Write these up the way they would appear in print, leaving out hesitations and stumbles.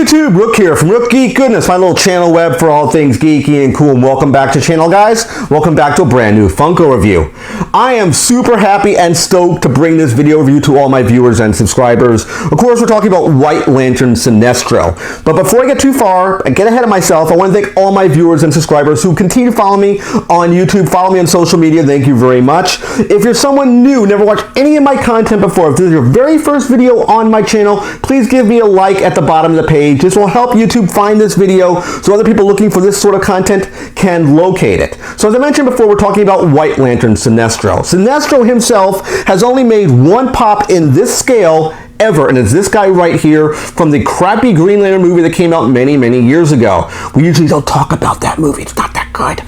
YouTube, Rook here from Rook Geek Goodness, my little channel web for all things geeky and cool. And welcome back to the channel, guys. Welcome back to a brand new Funko review. I am super happy and stoked to bring this video review to all my viewers and subscribers. Of course, we're talking about White Lantern Sinestro. But before I get too far and get ahead of myself, I want to thank all my viewers and subscribers who continue to follow me on YouTube, follow me on social media. Thank you very much. If you're someone new, never watched any of my content before, if this is your very first video on my channel, please give me a like at the bottom of the page. This will help YouTube find this video so other people looking for this sort of content can locate it. So as I mentioned before, we're talking about White Lantern Sinestro. Sinestro himself has only made one pop in this scale ever, and it's this guy right here from the crappy Green Lantern movie that came out many years ago. We usually don't talk about that movie. It's not that good.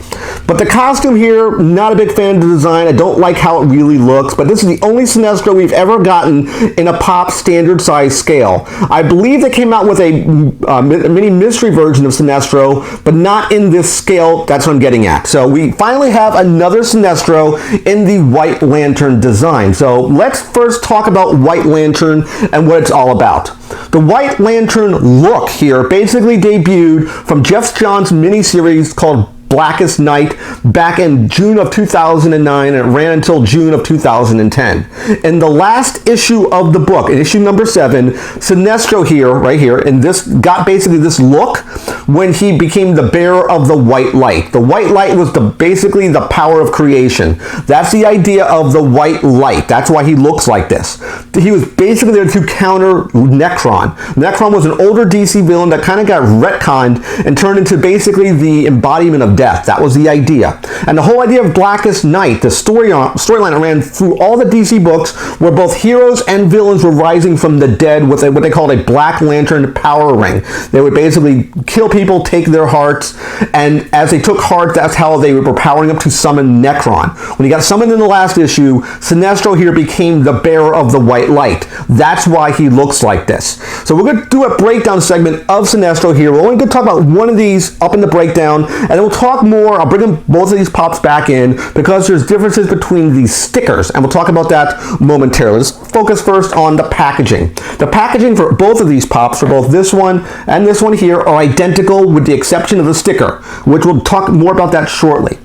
But the costume here, not a big fan of the design. I don't like how it really looks, but this is the only Sinestro we've ever gotten in a pop standard size scale. I believe they came out with a mini mystery version of Sinestro, but not in this scale. That's what I'm getting at. So we finally have another Sinestro in the White Lantern design. So let's first talk about White Lantern and what it's all about. The White Lantern look here basically debuted from Jeff Johns' miniseries called Blackest Night back in June of 2009, and it ran until June of 2010. In the last issue of the book, in issue number 7, Sinestro here, right here, and this got basically this look when he became the bearer of the white light. The white light was basically the power of creation. That's the idea of the white light. That's why he looks like this. He was basically there to counter Nekron. Nekron was an older DC villain that kind of got retconned and turned into basically the embodiment of death. That was the idea. And the whole idea of Blackest Night, the storyline that ran through all the DC books, where both heroes and villains were rising from the dead with what they called a Black Lantern power ring. They would basically kill people, take their hearts, and as they took heart, that's how they were powering up to summon Nekron. When he got summoned in the last issue, Sinestro here became the bearer of the white light. That's why he looks like this. So we're going to do a breakdown segment of Sinestro here. We're only going to talk about one of these up in the breakdown, and then we'll talk more. I'll bring them, both of these pops back in because there's differences between these stickers, and we'll talk about that momentarily. Let's focus first on the packaging. The packaging for both of these pops, for both this one and this one here, are identical with the exception of the sticker, which we'll talk more about that shortly.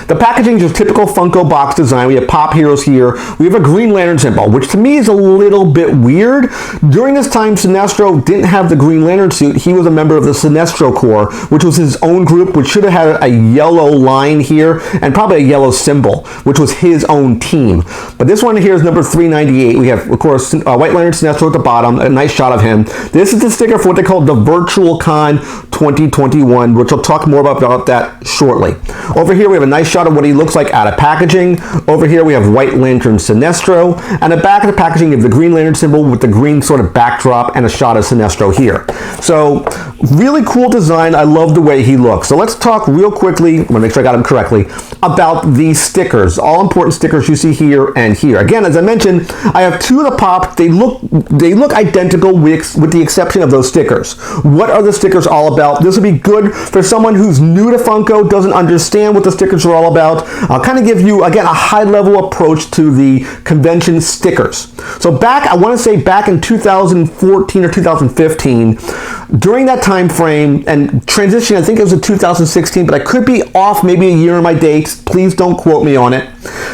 The packaging is just typical Funko box design. We have pop heroes here. We have a Green Lantern symbol, which to me is a little bit weird. During this time, Sinestro didn't have the Green Lantern suit. He was a member of the Sinestro Corps, which was his own group, which should have had a yellow line here and probably a yellow symbol, which was his own team. But this one here is number 398. We have, of course, White Lantern Sinestro at the bottom, a nice shot of him. This is the sticker for what they call the Virtual Con 2021, which we'll talk more about that shortly. Over here, we have a nice shot of what he looks like out of packaging. Over here we have White Lantern Sinestro, and the back of the packaging you have the Green Lantern symbol with the green sort of backdrop and a shot of Sinestro here. So really cool design. I love the way he looks. So let's talk real quickly, I'm gonna make sure I got them correctly, about these stickers, all important stickers you see here and here. Again, as I mentioned, I have two of the pop. They look identical with the exception of those stickers. What are the stickers all about? This would be good for someone who's new to Funko, doesn't understand what the stickers are all about. I'll kind of give you, again, a high-level approach to the convention stickers. So I want to say back in 2014 or 2015, during that time frame, and transition, I think it was in 2016, but I could be off maybe a year in my dates. Please don't quote me on it.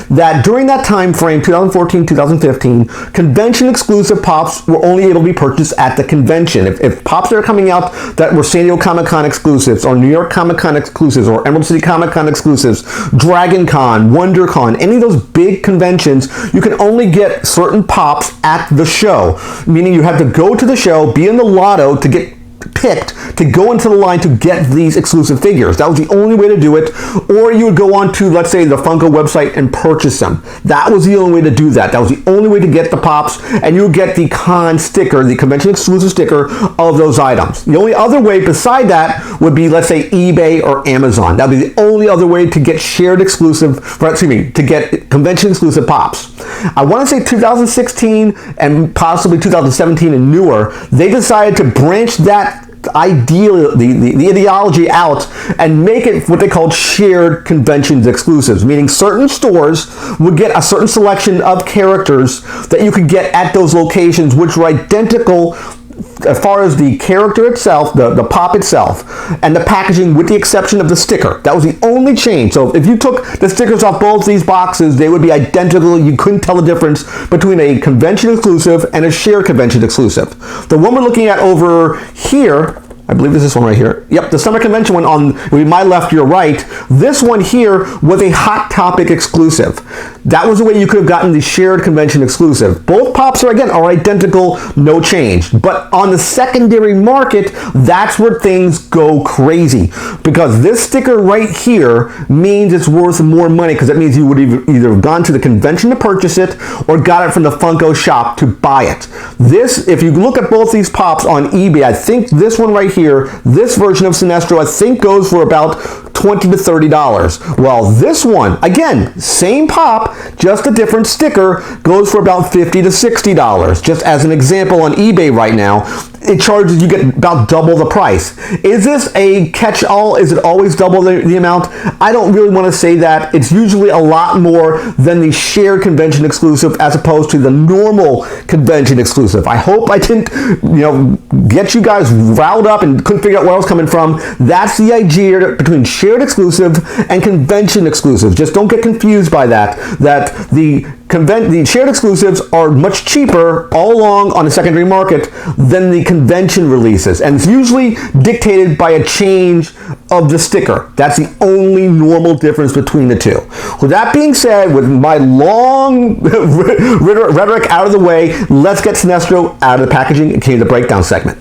That during that time frame, 2014, 2015, convention exclusive pops were only able to be purchased at the convention. If pops that are coming out that were San Diego Comic-Con exclusives, or New York Comic-Con exclusives, or Emerald City Comic-Con exclusives, Dragon Con, WonderCon, any of those big conventions, you can only get certain pops at the show. Meaning you have to go to the show, be in the lotto to get picked to go into the line to get these exclusive figures. That was the only way to do it. Or you would go on to, let's say, the Funko website and purchase them. That was the only way to do that. That was the only way to get the pops, and you would get the con sticker, the convention exclusive sticker of those items. The only other way beside that would be, let's say, eBay or Amazon. That would be the only other way to get to get convention exclusive pops. I want to say 2016 and possibly 2017 and newer, they decided to branch that the ideology out and make it what they called shared conventions exclusives, meaning certain stores would get a certain selection of characters that you could get at those locations, which were identical as far as the character itself, the pop itself, and the packaging with the exception of the sticker. That was the only change. So if you took the stickers off both these boxes, they would be identical. You couldn't tell the difference between a convention exclusive and a shared convention exclusive. The one we're looking at over here, I believe this is this one right here. Yep, the summer convention one on my left, your right. This one here was a Hot Topic exclusive. That was the way you could have gotten the shared convention exclusive. Both pops are identical, no change. But on the secondary market, that's where things go crazy. Because this sticker right here means it's worth more money, because that means you would either have gone to the convention to purchase it or got it from the Funko shop to buy it. This, if you look at both these pops on eBay, I think this one right here, this version of Sinestro, I think goes for about $20 to $30. Well, this one, again, same pop, just a different sticker, goes for about $50 to $60. Just as an example, on eBay right now, it charges, you get about double the price. Is this a catch-all? Is it always double the amount? I don't really want to say that. It's usually a lot more than the shared convention exclusive as opposed to the normal convention exclusive. I hope I didn't, get you guys riled up and couldn't figure out where I was coming from. That's the idea between shared exclusive and convention exclusive. Just don't get confused by that. That the shared exclusives are much cheaper all along on the secondary market than the convention releases, and it's usually dictated by a change of the sticker. That's the only normal difference between the two. With that being said, with my long rhetoric out of the way, let's get Sinestro out of the packaging and continue the breakdown segment.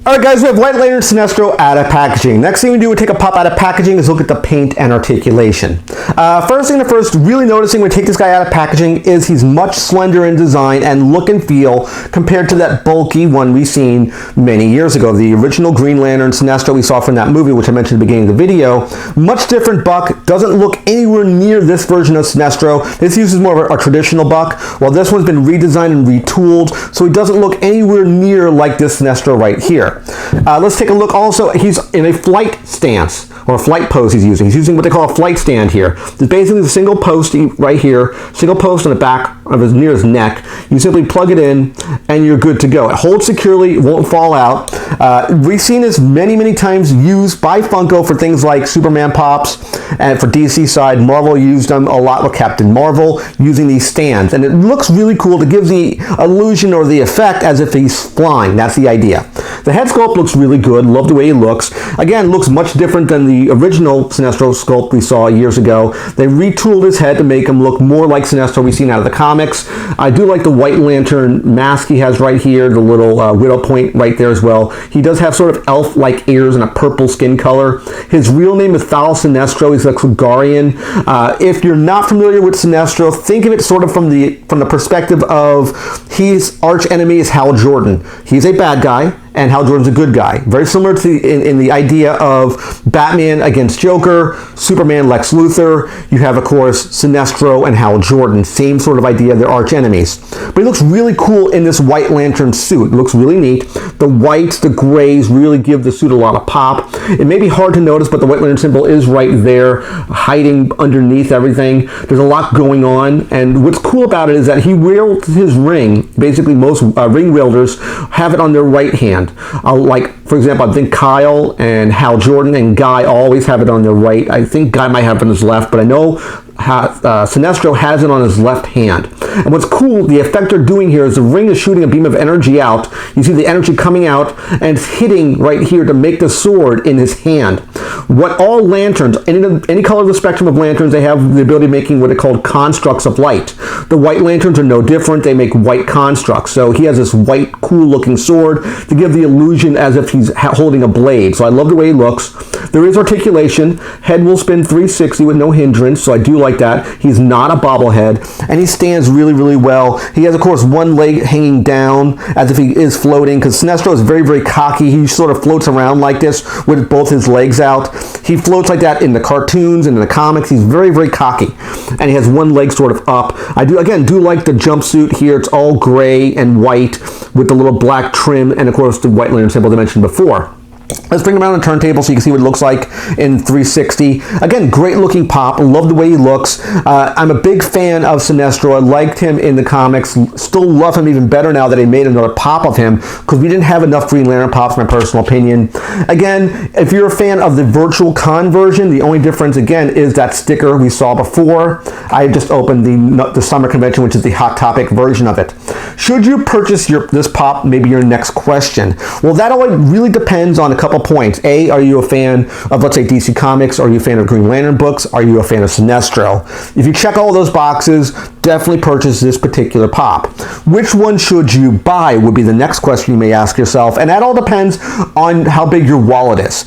Alright guys, we have White Lantern Sinestro out of packaging. Next thing we do, we take a pop out of packaging is look at the paint and articulation. First thing really noticing when we take this guy out of packaging is he's much slender in design and look and feel compared to that bulky one we've seen many years ago. The original Green Lantern Sinestro we saw from that movie, which I mentioned at the beginning of the video. Much different buck, doesn't look anywhere near this version of Sinestro. This uses more of a traditional buck, while this one's been redesigned and retooled, so he doesn't look anywhere near like this Sinestro right here. Let's take a look also. He's in a flight stance, or a flight pose he's using. He's using what they call a flight stand here. It's basically a single post right here, single post on the back of near his neck. You simply plug it in and you're good to go. It holds securely, it won't fall out. We've seen this many times used by Funko for things like Superman pops, and for DC side, Marvel used them a lot with Captain Marvel using these stands, and it looks really cool to give the illusion or the effect as if he's flying. That's the idea. The head sculpt looks really good. Love the way he looks. Again, looks much different than the original Sinestro sculpt we saw years ago. They retooled his head to make him look more like Sinestro we've seen out of the comics. I do like the White Lantern mask he has right here, the little widow point right there as well. He does have sort of elf-like ears and a purple skin color. His real name is Thal Sinestro. He's a Krugarian. If you're not familiar with Sinestro, think of it sort of from the perspective of his arch enemy is Hal Jordan. He's a bad guy, and Hal Jordan's a good guy. Very similar to in the idea of Batman against Joker, Superman, Lex Luthor. You have, of course, Sinestro and Hal Jordan. Same sort of idea, they're arch enemies. But he looks really cool in this White Lantern suit. It looks really neat. The whites, the grays really give the suit a lot of pop. It may be hard to notice, but the White Lantern symbol is right there, hiding underneath everything. There's a lot going on, and what's cool about it is that he wields his ring. Basically, most ring wielders have it on their right hand. Like, for example, I think Kyle and Hal Jordan and Guy always have it on their right. I think Guy might have it on his left, but I know Sinestro has it on his left hand. And what's cool, the effect they're doing here is the ring is shooting a beam of energy out. You see the energy coming out and it's hitting right here to make the sword in his hand. What all lanterns, any color of the spectrum of lanterns, they have the ability of making what are called constructs of light. The White Lanterns are no different. They make white constructs. So he has this white, cool looking sword to give the illusion as if he's holding a blade. So I love the way he looks. There is articulation. Head will spin 360 with no hindrance, so I do like that. He's not a bobblehead, and he stands really well. He has, of course, one leg hanging down as if he is floating, because Sinestro is very cocky. He sort of floats around like this with both his legs out. He floats like that in the cartoons and in the comics. He's very cocky, and he has one leg sort of up. I do like the jumpsuit here. It's all gray and white with the little black trim, and of course the White Lantern symbol I mentioned before. Let's bring him around the turntable so you can see what it looks like in 360. Again, great looking pop. I love the way he looks. I'm a big fan of Sinestro. I liked him in the comics. Still love him even better now that they made another pop of him, because we didn't have enough Green Lantern pops, in my personal opinion. Again, if you're a fan of the Virtual Con version, the only difference, again, is that sticker we saw before. I just opened the summer convention, which is the Hot Topic version of it. Should you purchase this pop? Maybe your next question. Well, that all really depends on a couple points. A, are you a fan of, let's say, DC Comics? Are you a fan of Green Lantern books? Are you a fan of Sinestro? If you check all those boxes, definitely purchase this particular pop. Which one should you buy would be the next question you may ask yourself, and that all depends on how big your wallet is.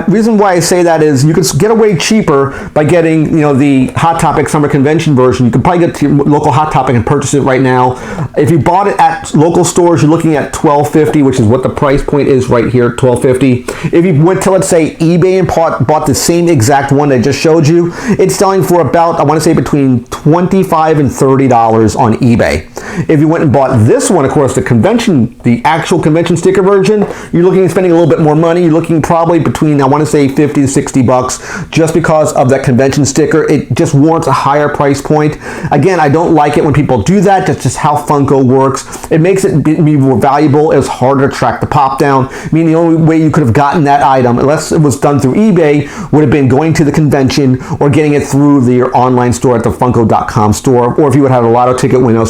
Reason why I say that is you can get away cheaper by getting, the Hot Topic Summer Convention version. You can probably get to your local Hot Topic and purchase it right now. If you bought it at local stores, you're looking at $12.50, which is what the price point is right here, $12.50. If you went to, let's say, eBay and bought the same exact one I just showed you, it's selling for about, I want to say, between $25 and $30 on eBay. If you went and bought this one, of course, the actual convention sticker version, you're looking at spending a little bit more money. You're looking probably between, I want to say, 50 to 60 bucks, just because of that convention sticker. It just warrants a higher price point. Again, I don't like it when people do that. That's just how Funko works. It makes it be more valuable. It's harder to track the pop down. I mean, the only way you could have gotten that item, unless it was done through eBay, would have been going to the convention or getting it through their online store at the Funko.com store, or if you would have had a lotto ticket winner,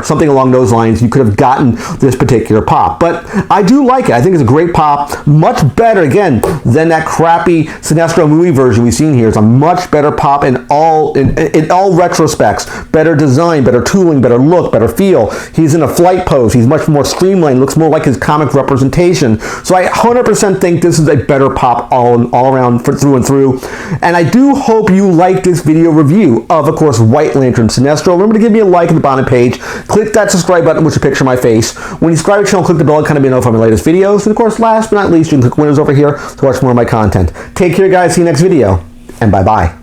something along those lines, you could have gotten this particular pop. But I do like it. I think it's a great pop. Much better, again, than that crappy Sinestro movie version we've seen here. It's a much better pop in all retrospects. Better design, better tooling, better look, better feel. He's in a flight pose. He's much more streamlined, looks more like his comic representation. So I 100% think this is a better pop all around through and through. And I do hope you like this video review of course, White Lantern Sinestro. Remember to give me a like on the bottom page. Click that subscribe button, which is a picture of my face. When you subscribe to the channel, click the bell icon to be notified of my latest videos. And of course, last but not least, you can click winners over here to watch more of my content. Take care, guys. See you next video, and bye-bye.